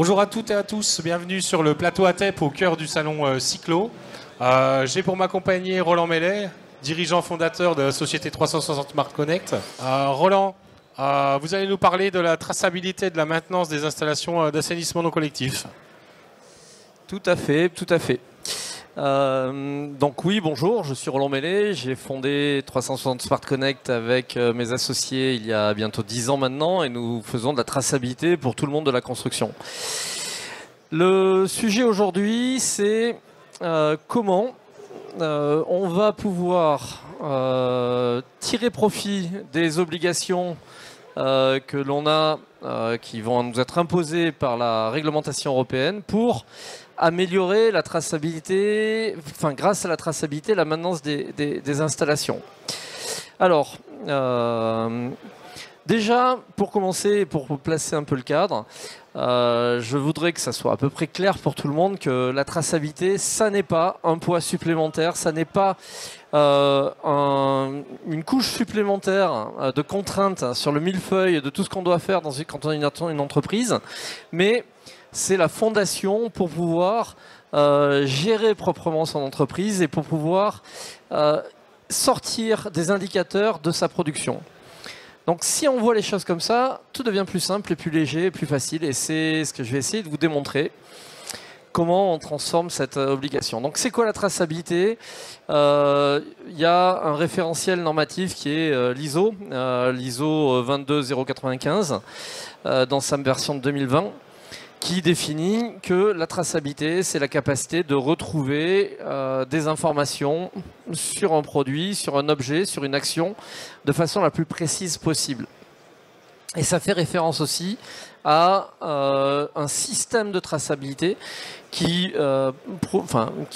Bonjour à toutes et à tous, bienvenue sur le plateau ATEP au cœur du salon Cyclo. J'ai pour m'accompagner Roland Mellet, dirigeant fondateur de la société 360 Smart Connect. Roland, vous allez nous parler de la traçabilité de la maintenance des installations d'assainissement non collectif. Tout à fait, tout à fait. Donc oui, bonjour, je suis Roland Mellet, j'ai fondé 360 Smart Connect avec mes associés il y a bientôt 10 ans maintenant et nous faisons de la traçabilité pour tout le monde de la construction. Le sujet aujourd'hui, c'est comment on va pouvoir tirer profit des obligations que l'on a, qui vont nous être imposées par la réglementation européenne pour améliorer la traçabilité, enfin grâce à la traçabilité, la maintenance des installations. Alors, déjà, pour commencer, pour placer un peu le cadre, je voudrais que ça soit à peu près clair pour tout le monde que la traçabilité, ça n'est pas un poids supplémentaire, ça n'est pas une couche supplémentaire de contraintes sur le millefeuille de tout ce qu'on doit faire quand on est une entreprise, mais c'est la fondation pour pouvoir gérer proprement son entreprise et pour pouvoir sortir des indicateurs de sa production. Donc si on voit les choses comme ça, tout devient plus simple et plus léger et plus facile. Et c'est ce que je vais essayer de vous démontrer, comment on transforme cette obligation. Donc c'est quoi la traçabilité? Il y a un référentiel normatif qui est l'ISO, l'ISO 22095, dans sa version de 2020. Qui définit que la traçabilité, c'est la capacité de retrouver des informations sur un produit, sur un objet, sur une action, de façon la plus précise possible. Et ça fait référence aussi à un système de traçabilité qui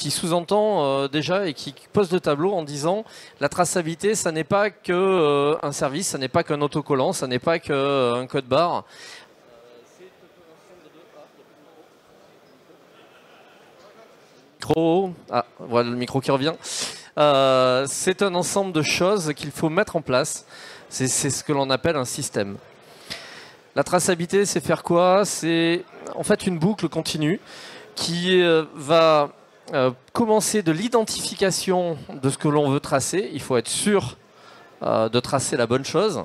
sous-entend déjà et qui pose le tableau en disant la traçabilité, ça n'est pas qu'un service, ça n'est pas qu'un autocollant, ça n'est pas qu'un code barre. Ah, voilà le micro qui revient. C'est un ensemble de choses qu'il faut mettre en place. C'est ce que l'on appelle un système. La traçabilité, c'est faire quoi? C'est en fait une boucle continue qui va commencer de l'identification de ce que l'on veut tracer. Il faut être sûr de tracer la bonne chose.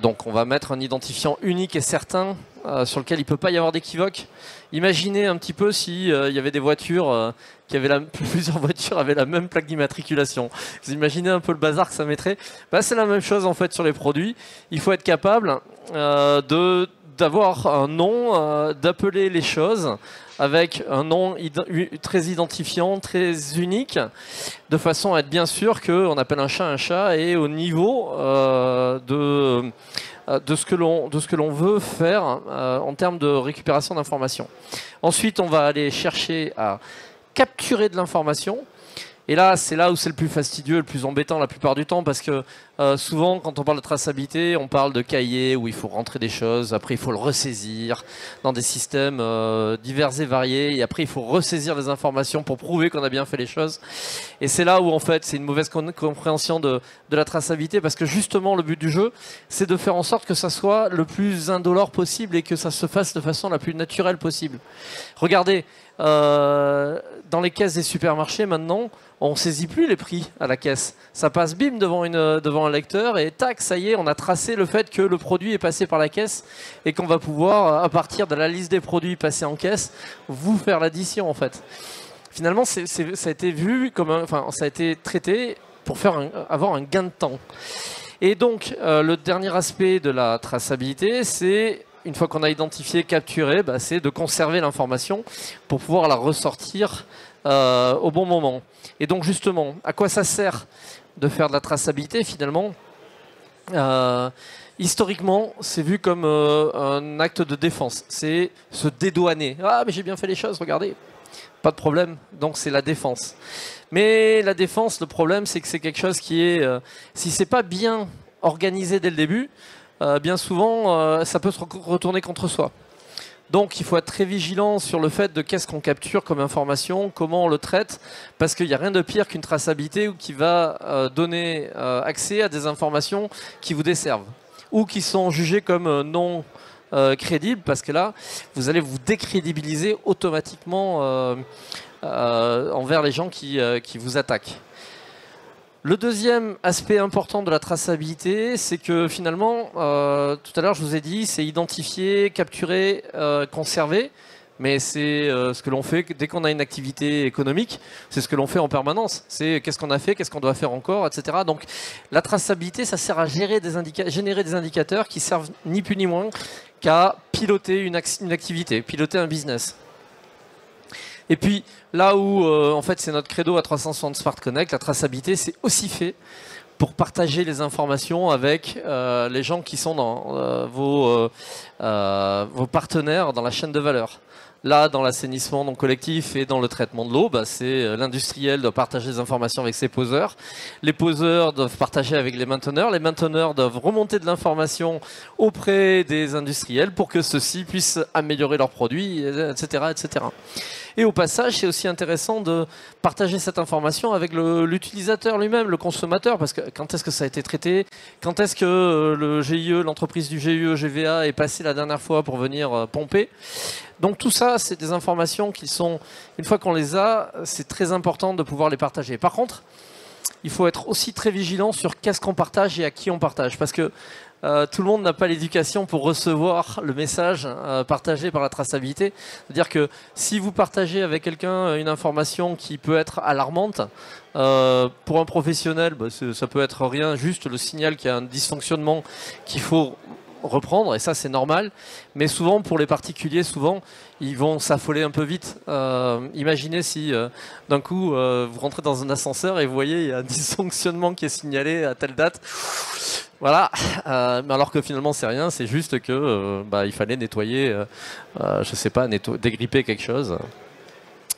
Donc on va mettre un identifiant unique et certain sur lequel il ne peut pas y avoir d'équivoque. Imaginez un petit peu si il y avait des voitures plusieurs voitures avaient la même plaque d'immatriculation. Vous imaginez un peu le bazar que ça mettrait. C'est la même chose en fait sur les produits. Il faut être capable d'avoir un nom, d'appeler les choses avec un nom très identifiant, très unique, de façon à être bien sûr qu'on appelle un chat et au niveau de ce que l'on veut faire en termes de récupération d'informations. Ensuite, on va aller chercher à capturer de l'information. Et là, c'est là où c'est le plus fastidieux, le plus embêtant la plupart du temps, parce que souvent, quand on parle de traçabilité, on parle de cahiers où il faut rentrer des choses, après il faut le ressaisir dans des systèmes divers et variés, et après il faut ressaisir les informations pour prouver qu'on a bien fait les choses. Et c'est là où en fait c'est une mauvaise compréhension de la traçabilité, parce que justement le but du jeu, c'est de faire en sorte que ça soit le plus indolore possible et que ça se fasse de façon la plus naturelle possible. Regardez, dans les caisses des supermarchés maintenant, on saisit plus les prix à la caisse. Ça passe bim devant un lecteur et tac, ça y est, on a tracé le fait que le produit est passé par la caisse et qu'on va pouvoir, à partir de la liste des produits passés en caisse, vous faire l'addition en fait. Finalement, ça a été vu comme ça a été traité pour avoir un gain de temps. Et donc, le dernier aspect de la traçabilité, c'est une fois qu'on a identifié, capturé, c'est de conserver l'information pour pouvoir la ressortir au bon moment. Et donc justement, à quoi ça sert de faire de la traçabilité finalement? Historiquement, c'est vu comme un acte de défense. C'est se dédouaner. Ah, mais j'ai bien fait les choses, regardez. Pas de problème. Donc c'est la défense. Mais la défense, le problème, c'est que c'est quelque chose qui est, si c'est pas bien organisé dès le début, bien souvent, ça peut se retourner contre soi. Donc il faut être très vigilant sur le fait de qu'est-ce qu'on capture comme information, comment on le traite, parce qu'il n'y a rien de pire qu'une traçabilité qui va donner accès à des informations qui vous desservent ou qui sont jugées comme non crédible, parce que là, vous allez vous décrédibiliser automatiquement envers les gens qui vous attaquent. Le deuxième aspect important de la traçabilité, c'est que finalement, tout à l'heure je vous ai dit, c'est identifier, capturer, conserver, mais c'est ce que l'on fait dès qu'on a une activité économique, c'est ce que l'on fait en permanence. C'est qu'est-ce qu'on a fait, qu'est-ce qu'on doit faire encore, etc. Donc la traçabilité, ça sert à générer des indicateurs qui servent ni plus ni moins qu'à piloter une activité, piloter un business. Et puis là où en fait c'est notre credo à 360 Smart Connect, la traçabilité c'est aussi fait pour partager les informations avec les gens qui sont dans vos partenaires dans la chaîne de valeur. Là, dans l'assainissement non collectif et dans le traitement de l'eau, c'est l'industriel doit partager des informations avec ses poseurs. Les poseurs doivent partager avec les mainteneurs. Les mainteneurs doivent remonter de l'information auprès des industriels pour que ceux-ci puissent améliorer leurs produits, etc., etc. Et au passage, c'est aussi intéressant de partager cette information avec l'utilisateur lui-même, le consommateur, parce que quand est-ce que ça a été traité, quand est-ce que le GIE, l'entreprise du GIE, GVA est passée la dernière fois pour venir pomper. Donc tout ça, c'est des informations qui sont, une fois qu'on les a, c'est très important de pouvoir les partager. Par contre, il faut être aussi très vigilant sur qu'est-ce qu'on partage et à qui on partage, parce que tout le monde n'a pas l'éducation pour recevoir le message partagé par la traçabilité. C'est-à-dire que si vous partagez avec quelqu'un une information qui peut être alarmante, pour un professionnel, ça peut être rien, juste le signal qu'il y a un dysfonctionnement qu'il faut reprendre, et ça c'est normal, mais souvent pour les particuliers, ils vont s'affoler un peu vite. Imaginez si d'un coup vous rentrez dans un ascenseur et vous voyez il y a un dysfonctionnement qui est signalé à telle date. Voilà, mais alors que finalement c'est rien, c'est juste que il fallait nettoyer, je sais pas, dégripper quelque chose.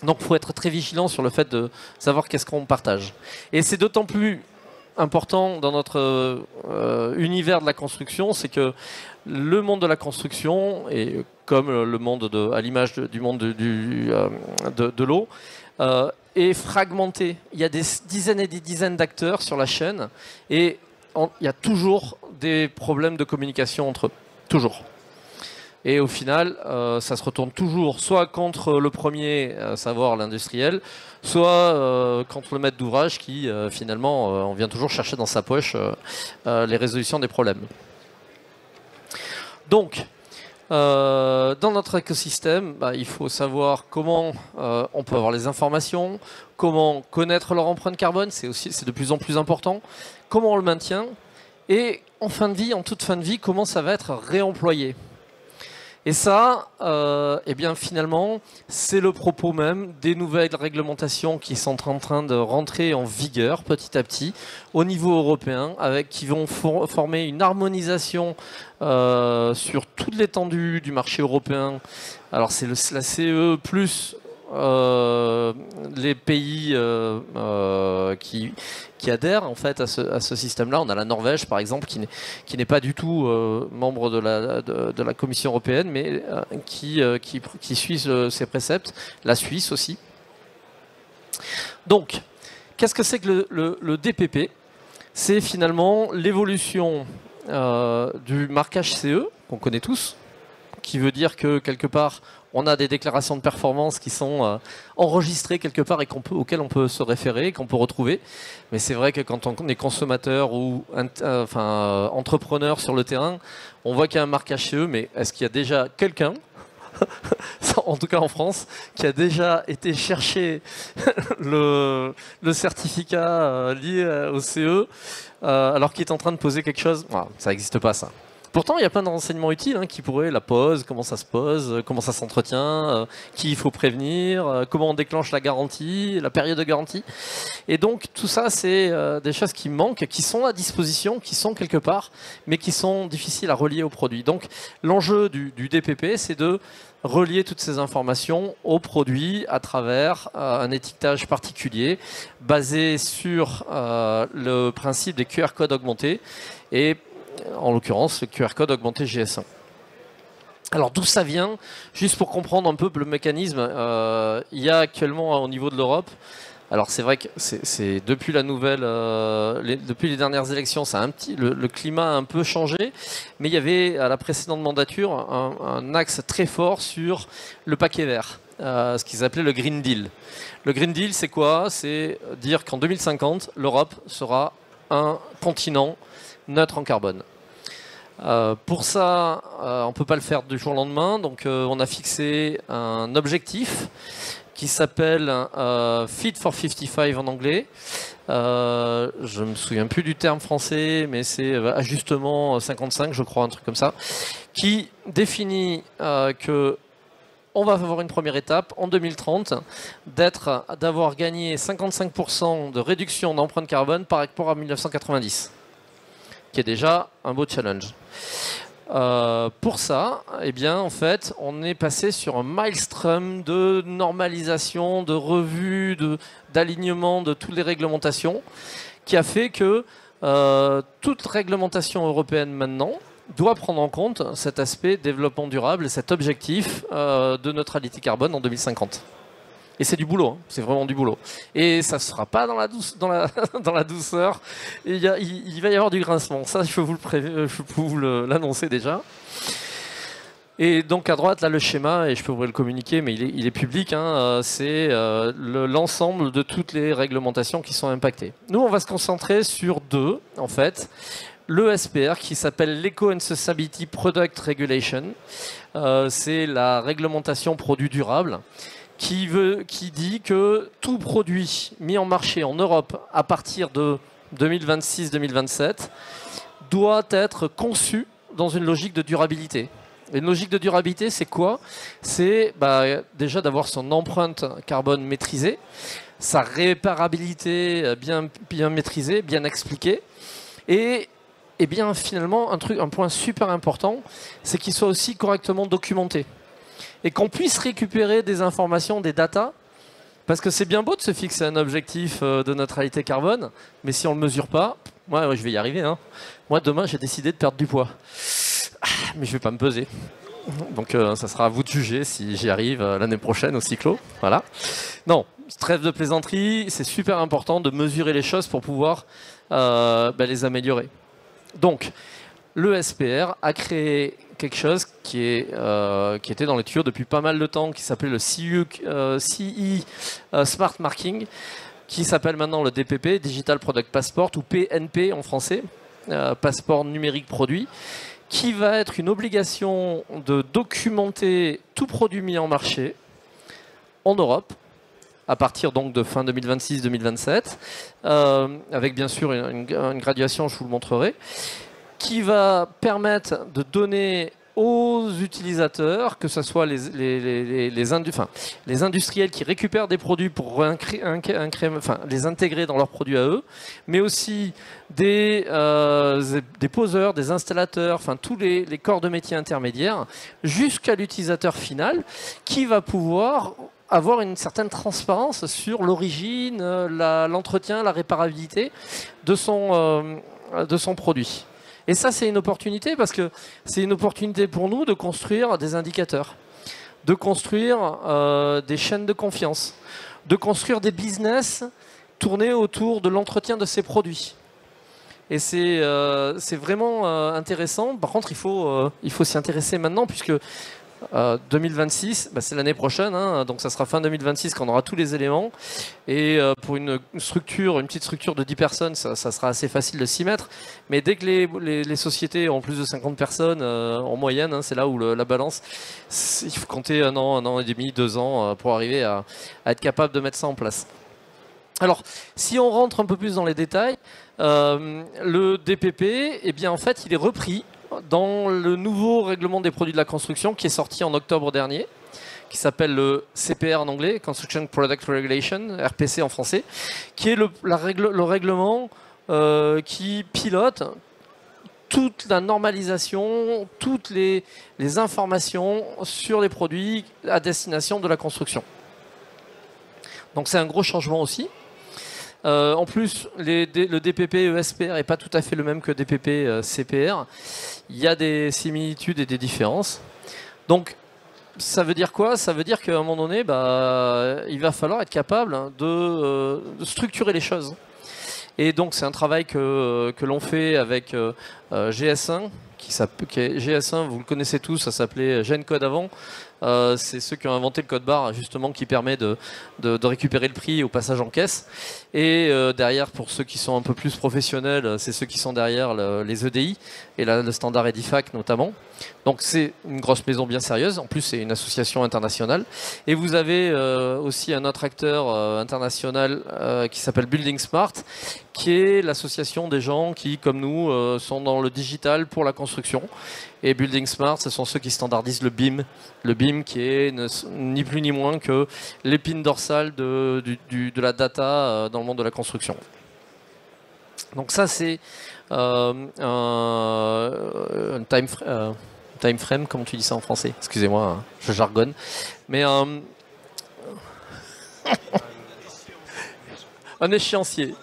Donc il faut être très vigilant sur le fait de savoir qu'est-ce qu'on partage. Et c'est d'autant plus important dans notre univers de la construction, c'est que le monde de la construction, et comme le monde à l'image du monde de l'eau, est fragmenté. Il y a des dizaines et des dizaines d'acteurs sur la chaîne, et il y a toujours des problèmes de communication entre eux. Toujours. Et au final, ça se retourne toujours soit contre le premier, à savoir l'industriel, soit contre le maître d'ouvrage qui, finalement, on vient toujours chercher dans sa poche les résolutions des problèmes. Donc, dans notre écosystème, il faut savoir comment on peut avoir les informations, comment connaître leur empreinte carbone, c'est de plus en plus important, comment on le maintient, et en toute fin de vie, comment ça va être réemployé. Et ça, finalement, c'est le propos même des nouvelles réglementations qui sont en train de rentrer en vigueur petit à petit au niveau européen, qui vont former une harmonisation sur toute l'étendue du marché européen. Alors c'est la CE plus les pays qui adhèrent en fait à ce système-là. On a la Norvège par exemple qui n'est pas du tout membre de la Commission européenne, mais qui suit ses préceptes. La Suisse aussi. Donc, qu'est-ce que c'est que le DPP? C'est finalement l'évolution du marquage CE qu'on connaît tous, qui veut dire que quelque part on a des déclarations de performance qui sont enregistrées quelque part et auxquelles on peut se référer, qu'on peut retrouver. Mais c'est vrai que quand on est consommateur ou entrepreneur sur le terrain, on voit qu'il y a un marquage CE, mais est-ce qu'il y a déjà quelqu'un, en tout cas en France, qui a déjà été chercher le certificat lié au CE alors qu'il est en train de poser quelque chose? Ça n'existe pas, ça. Pourtant, il y a plein de renseignements utiles qui pourraient, la pose, comment ça se pose, comment ça s'entretient, qui il faut prévenir, comment on déclenche la garantie, la période de garantie. Et donc, tout ça, c'est des choses qui manquent, qui sont à disposition, qui sont quelque part, mais qui sont difficiles à relier au produit. Donc, l'enjeu du DPP, c'est de relier toutes ces informations au produit à travers un étiquetage particulier basé sur le principe des QR codes augmentés et en l'occurrence le QR code augmenté GS1. Alors d'où ça vient? Juste pour comprendre un peu le mécanisme, il y a actuellement au niveau de l'Europe Alors c'est vrai que c'est depuis la nouvelle, depuis les dernières élections, le climat a un peu changé, mais il y avait à la précédente mandature un axe très fort sur le paquet vert, ce qu'ils appelaient le Green Deal. Le Green Deal, c'est quoi? C'est dire qu'en 2050, l'Europe sera un continent neutre en carbone. Pour ça, on ne peut pas le faire du jour au lendemain, donc on a fixé un objectif qui s'appelle Fit for 55 en anglais. Je me souviens plus du terme français, mais c'est ajustement 55, je crois, un truc comme ça, qui définit que on va avoir une première étape en 2030 d'avoir gagné 55% de réduction d'empreinte carbone par rapport à 1990, qui est déjà un beau challenge. Pour ça, eh bien, en fait, on est passé sur un maelstrom de normalisation, de revue, d'alignement de toutes les réglementations, qui a fait que toute réglementation européenne maintenant doit prendre en compte cet aspect développement durable et cet objectif de neutralité carbone en 2050. Et c'est du boulot, hein. C'est vraiment du boulot. Et ça ne sera pas dans la douceur. Il va y avoir du grincement. Ça, je peux vous l'annoncer déjà. Et donc à droite, là, le schéma, et je peux vous le communiquer, mais il est public, hein, c'est l'ensemble de toutes les réglementations qui sont impactées. Nous, on va se concentrer sur deux, en fait. Le SPR, qui s'appelle l'Eco and Sustainability Product Regulation. C'est la réglementation produit durable, qui dit que tout produit mis en marché en Europe à partir de 2026-2027 doit être conçu dans une logique de durabilité. Et une logique de durabilité, c'est quoi? C'est déjà d'avoir son empreinte carbone maîtrisée, sa réparabilité bien maîtrisée, bien expliquée, et bien finalement un point super important, c'est qu'il soit aussi correctement documenté. Et qu'on puisse récupérer des informations, des datas, parce que c'est bien beau de se fixer un objectif de neutralité carbone, mais si on ne le mesure pas, moi je vais y arriver. Hein. Moi demain j'ai décidé de perdre du poids, mais je ne vais pas me peser. Donc ça sera à vous de juger si j'y arrive l'année prochaine au cyclo. Voilà. Non, trêve de plaisanterie, c'est super important de mesurer les choses pour pouvoir les améliorer. Donc, le SPR a créé quelque chose qui était dans les tuyaux depuis pas mal de temps, qui s'appelait le CE Smart Marking, qui s'appelle maintenant le DPP, Digital Product Passport, ou PNP en français, passeport numérique produit, qui va être une obligation de documenter tout produit mis en marché en Europe, à partir donc de fin 2026-2027, avec bien sûr une graduation, je vous le montrerai, qui va permettre de donner aux utilisateurs, que ce soit les industriels qui récupèrent des produits pour les intégrer dans leurs produits à eux, mais aussi des poseurs, des installateurs, enfin tous les corps de métier intermédiaires, jusqu'à l'utilisateur final, qui va pouvoir avoir une certaine transparence sur l'origine, l'entretien, la réparabilité de son produit. Et ça, c'est une opportunité, parce que c'est une opportunité pour nous de construire des indicateurs, de construire des chaînes de confiance, de construire des business tournés autour de l'entretien de ces produits. Et c'est vraiment intéressant. Par contre, il faut s'y intéresser maintenant, puisque 2026, c'est l'année prochaine, hein, donc ça sera fin 2026 qu'on aura tous les éléments. Et pour une petite structure de 10 personnes, ça sera assez facile de s'y mettre. Mais dès que les sociétés ont plus de 50 personnes en moyenne, hein, c'est là où la balance, il faut compter un an et demi, 2 ans pour arriver à être capable de mettre ça en place. Alors, si on rentre un peu plus dans les détails, le DPP, eh bien, en fait, il est repris dans le nouveau règlement des produits de la construction qui est sorti en octobre dernier, qui s'appelle le CPR en anglais, Construction Product Regulation, RPC en français, qui est le règlement qui pilote toute la normalisation, toutes les informations sur les produits à destination de la construction. Donc c'est un gros changement aussi. En plus, le DPP ESPR n'est pas tout à fait le même que DPP CPR. Il y a des similitudes et des différences. Donc, ça veut dire quoi? Ça veut dire qu'à un moment donné, il va falloir être capable de structurer les choses. Et donc c'est un travail que l'on fait avec GS1, qui est GS1, vous le connaissez tous, ça s'appelait GenCode avant. C'est ceux qui ont inventé le code barre, justement, qui permet de récupérer le prix au passage en caisse. Et derrière, pour ceux qui sont un peu plus professionnels, c'est ceux qui sont derrière les EDI et le standard EDIFAC notamment. Donc c'est une grosse maison bien sérieuse. En plus, c'est une association internationale. Et vous avez aussi un autre acteur international qui s'appelle Building Smart, qui est l'association des gens qui, comme nous, sont dans le digital pour la construction. Et Building Smart, ce sont ceux qui standardisent le BIM. Le BIM qui est ni plus ni moins que l'épine dorsale de la data dans le monde de la construction. Donc ça, c'est un time frame, comment tu dis ça en français? Excusez-moi, hein, je jargonne. Mais un échéancier.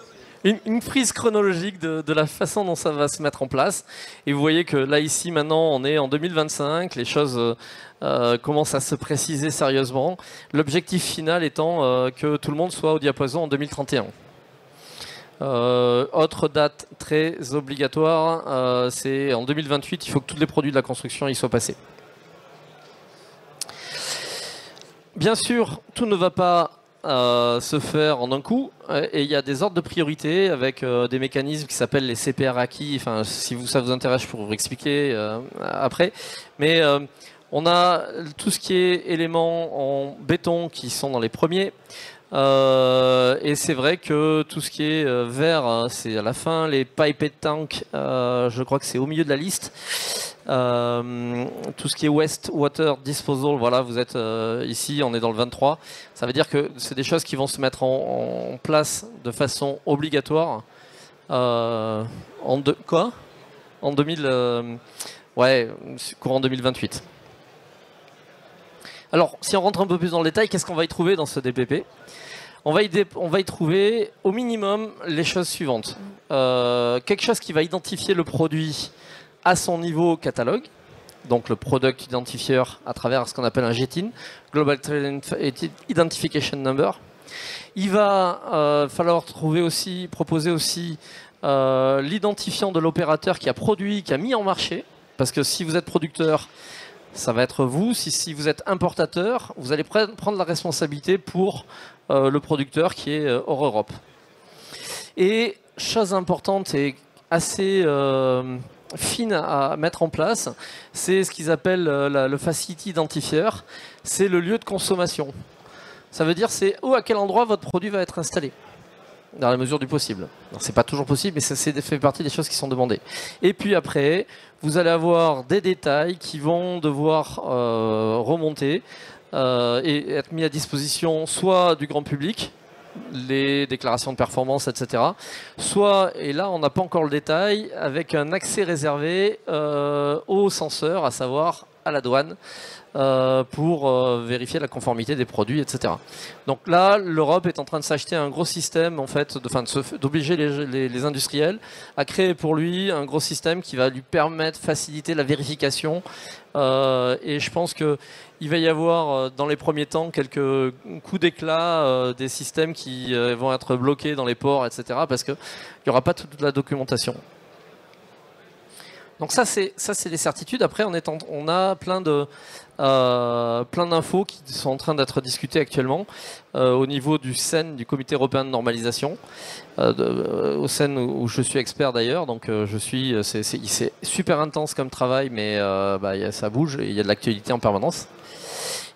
Une frise chronologique de la façon dont ça va se mettre en place. Et vous voyez que là, ici, maintenant, on est en 2025. Les choses commencent à se préciser sérieusement. L'objectif final étant que tout le monde soit au diapason en 2031. Autre date très obligatoire, c'est en 2028. Il faut que tous les produits de la construction y soient passés. Bien sûr, tout ne va pas se faire en un coup, et il y a des ordres de priorité avec des mécanismes qui s'appellent les CPR acquis. Enfin, si ça vous intéresse, je pourrais vous expliquer après. Mais on a tout ce qui est éléments en béton qui sont dans les premiers. Et c'est vrai que tout ce qui est vert, hein, c'est à la fin. Les piped tank, je crois que c'est au milieu de la liste. Tout ce qui est waste water disposal, voilà, vous êtes ici, on est dans le 23. Ça veut dire que c'est des choses qui vont se mettre en place de façon obligatoire en 2000, courant 2028. Alors, si on rentre un peu plus dans le détail, qu'est-ce qu'on va y trouver dans ce DPP? On va y trouver au minimum les choses suivantes. Quelque chose qui va identifier le produit à son niveau catalogue, donc le Product Identifier à travers ce qu'on appelle un GTIN, Global Trade Identification Number. Il va falloir proposer aussi l'identifiant de l'opérateur qui a produit, qui a mis en marché, parce que si vous êtes producteur, ça va être vous. Si vous êtes importateur, vous allez prendre la responsabilité pour le producteur qui est hors Europe. Et chose importante et assez fine à mettre en place, c'est ce qu'ils appellent le Facility Identifier. C'est le lieu de consommation. Ça veut dire c'est à quel endroit votre produit va être installé, dans la mesure du possible. C'est pas toujours possible, mais ça fait partie des choses qui sont demandées. Et puis après, vous allez avoir des détails qui vont devoir remonter et être mis à disposition soit du grand public, les déclarations de performance, etc. Soit, et là on n'a pas encore le détail, avec un accès réservé aux censeurs, à savoir à la douane, pour vérifier la conformité des produits, etc. Donc là, l'Europe est en train de s'acheter un gros système, en fait, d'obliger les industriels à créer pour lui un gros système qui va lui permettre de faciliter la vérification. Et je pense qu'il va y avoir, dans les premiers temps, quelques coups d'éclat des systèmes qui vont être bloqués dans les ports, etc. Parce qu'il n'y aura pas toute la documentation. Donc ça c'est les certitudes. Après on a plein d'infos qui sont en train d'être discutées actuellement au niveau du CEN, du Comité européen de normalisation, au CEN où je suis expert d'ailleurs. Donc c'est super intense comme travail, mais ça bouge et il y a de l'actualité en permanence.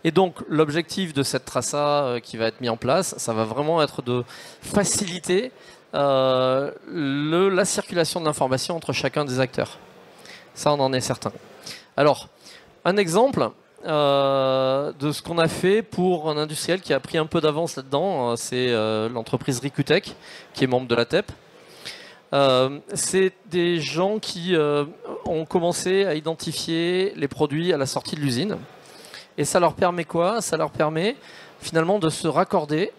Et donc l'objectif de cette traça qui va être mis en place, ça va vraiment être de faciliter la circulation de l'information entre chacun des acteurs. Ça, on en est certain. Alors, un exemple de ce qu'on a fait pour un industriel qui a pris un peu d'avance là-dedans, c'est l'entreprise Ricutech, qui est membre de la TEP. C'est des gens qui ont commencé à identifier les produits à la sortie de l'usine. Et ça leur permet quoi? Ça leur permet finalement de se raccorder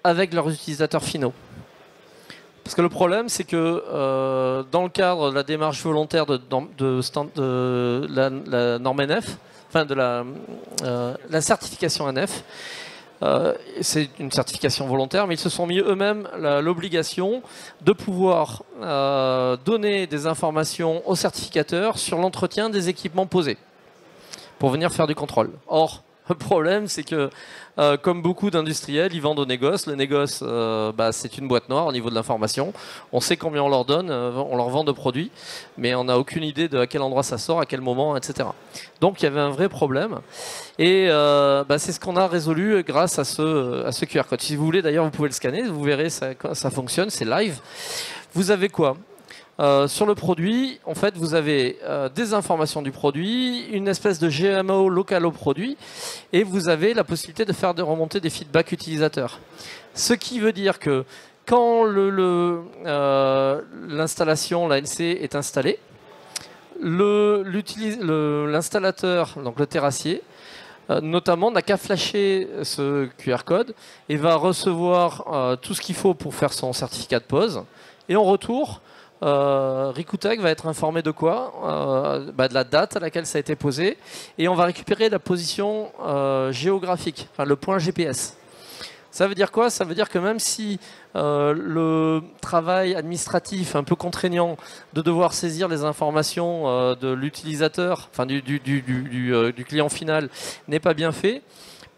avec leurs utilisateurs finaux. Parce que le problème, c'est que dans le cadre de la démarche volontaire de la norme NF, enfin de la certification NF. C'est une certification volontaire, mais ils se sont mis eux-mêmes l'obligation de pouvoir donner des informations aux certificateurs sur l'entretien des équipements posés pour venir faire du contrôle. Or, le problème, c'est que, comme beaucoup d'industriels, ils vendent au négoce. Le négoce, c'est une boîte noire au niveau de l'information. On sait combien on leur donne, on leur vend de produits, mais on n'a aucune idée de à quel endroit ça sort, à quel moment, etc. Donc, il y avait un vrai problème. Et c'est ce qu'on a résolu grâce à ce QR code. Si vous voulez, d'ailleurs, vous pouvez le scanner. Vous verrez, ça fonctionne, c'est live. Vous avez quoi ? Sur le produit, en fait, vous avez des informations du produit, une espèce de GMO local au produit, et vous avez la possibilité de faire remonter des feedbacks utilisateurs. Ce qui veut dire que quand l'installation, l'ANC, est installée, l'installateur, donc le terrassier, notamment, n'a qu'à flasher ce QR code et va recevoir tout ce qu'il faut pour faire son certificat de pose. Et en retour, Rikutech va être informé de quoi de la date à laquelle ça a été posé, et on va récupérer la position géographique, enfin le point GPS. Ça veut dire quoi? Ça veut dire que même si le travail administratif un peu contraignant de devoir saisir les informations de l'utilisateur, enfin du client final, n'est pas bien fait,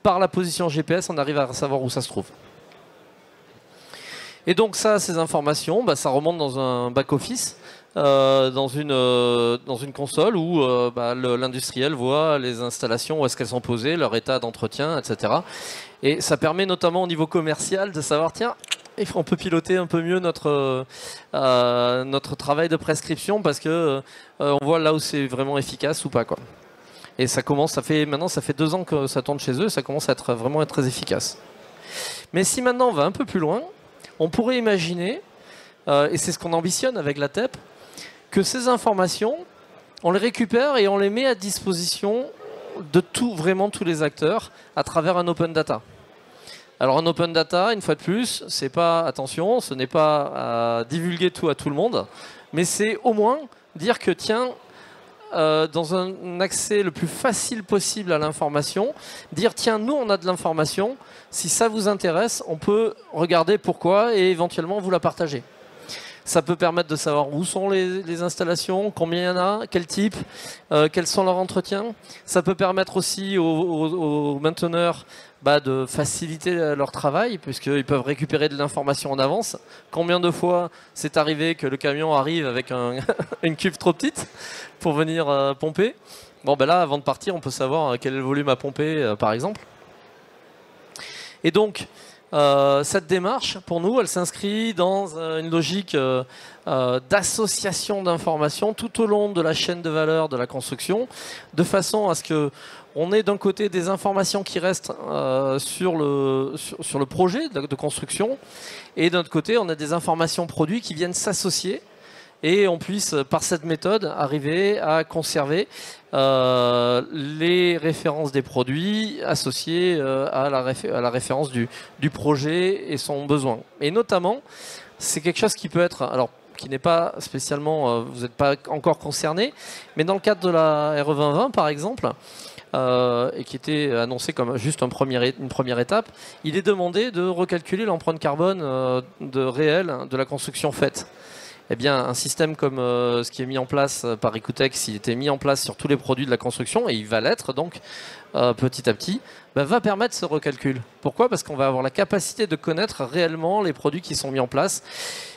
par la position GPS, on arrive à savoir où ça se trouve. Et donc ces informations, ça remonte dans un back-office, dans une console où l'industriel voit les installations, où est-ce qu'elles sont posées, leur état d'entretien, etc. Et ça permet notamment au niveau commercial de savoir, tiens, on peut piloter un peu mieux notre travail de prescription, parce que on voit là où c'est vraiment efficace ou pas, quoi. Et ça fait 2 ans que ça tourne chez eux, ça commence à vraiment être très efficace. Mais si maintenant on va un peu plus loin, on pourrait imaginer, et c'est ce qu'on ambitionne avec la TEP, que ces informations, on les récupère et on les met à disposition de vraiment tous les acteurs à travers un open data. Alors un open data, une fois de plus, c'est pas, attention, ce n'est pas divulguer tout à tout le monde, mais c'est au moins dire que tiens, dans un accès le plus facile possible à l'information, dire tiens, nous on a de l'information, si ça vous intéresse, on peut regarder pourquoi et éventuellement vous la partager. Ça peut permettre de savoir où sont les installations, combien il y en a, quel type, quels sont leurs entretiens. Ça peut permettre aussi aux mainteneurs de faciliter leur travail, puisqu'ils peuvent récupérer de l'information en avance. Combien de fois c'est arrivé que le camion arrive avec une cuve trop petite pour venir pomper? Bon, là, avant de partir, on peut savoir quel est le volume à pomper, par exemple. Et donc, cette démarche, pour nous, elle s'inscrit dans une logique d'association d'informations tout au long de la chaîne de valeur de la construction, de façon à ce que on ait d'un côté des informations qui restent sur le projet de construction, et d'un autre côté, on a des informations produits qui viennent s'associer, et on puisse, par cette méthode, arriver à conserver les références des produits associées à la référence du projet et son besoin. Et notamment, c'est quelque chose qui peut être, alors qui n'est pas spécialement, vous n'êtes pas encore concerné, mais dans le cadre de la RE 2020 par exemple, et qui était annoncé comme juste une première étape, il est demandé de recalculer l'empreinte carbone réelle de la construction faite. Eh bien, un système comme ce qui est mis en place par Rikutech, s'il était mis en place sur tous les produits de la construction, et il va l'être donc petit à petit, va permettre ce recalcul. Pourquoi? Parce qu'on va avoir la capacité de connaître réellement les produits qui sont mis en place.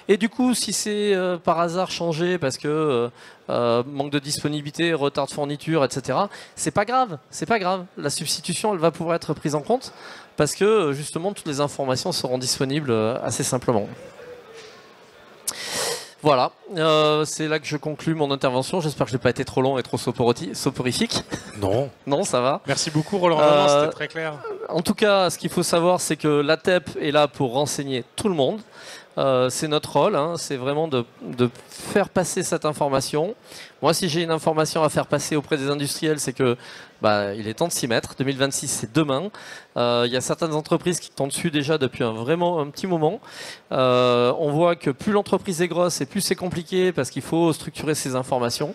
Et du coup, si c'est par hasard changé parce que manque de disponibilité, retard de fourniture, etc., c'est pas grave, c'est pas grave. La substitution, elle va pouvoir être prise en compte parce que justement, toutes les informations seront disponibles assez simplement. Voilà, c'est là que je conclus mon intervention. J'espère que je n'ai pas été trop long et trop soporifique. Non. Non, ça va. Merci beaucoup Roland, c'était très clair. En tout cas, ce qu'il faut savoir, c'est que la TEP est là pour renseigner tout le monde. c'est notre rôle, hein, c'est vraiment de faire passer cette information. Moi, si j'ai une information à faire passer auprès des industriels, c'est que il est temps de s'y mettre. 2026, c'est demain. Il y a certaines entreprises qui sont dessus déjà depuis un petit moment. On voit que plus l'entreprise est grosse et plus c'est compliqué parce qu'il faut structurer ces informations.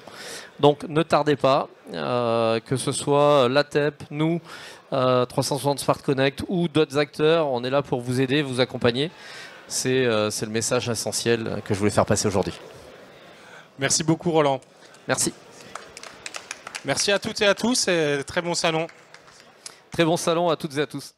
Donc ne tardez pas, que ce soit l'ATEP, nous, 360 Smart Connect ou d'autres acteurs, on est là pour vous aider, vous accompagner. C'est le message essentiel que je voulais faire passer aujourd'hui. Merci beaucoup Roland. Merci. Merci à toutes et à tous et très bon salon. Très bon salon à toutes et à tous.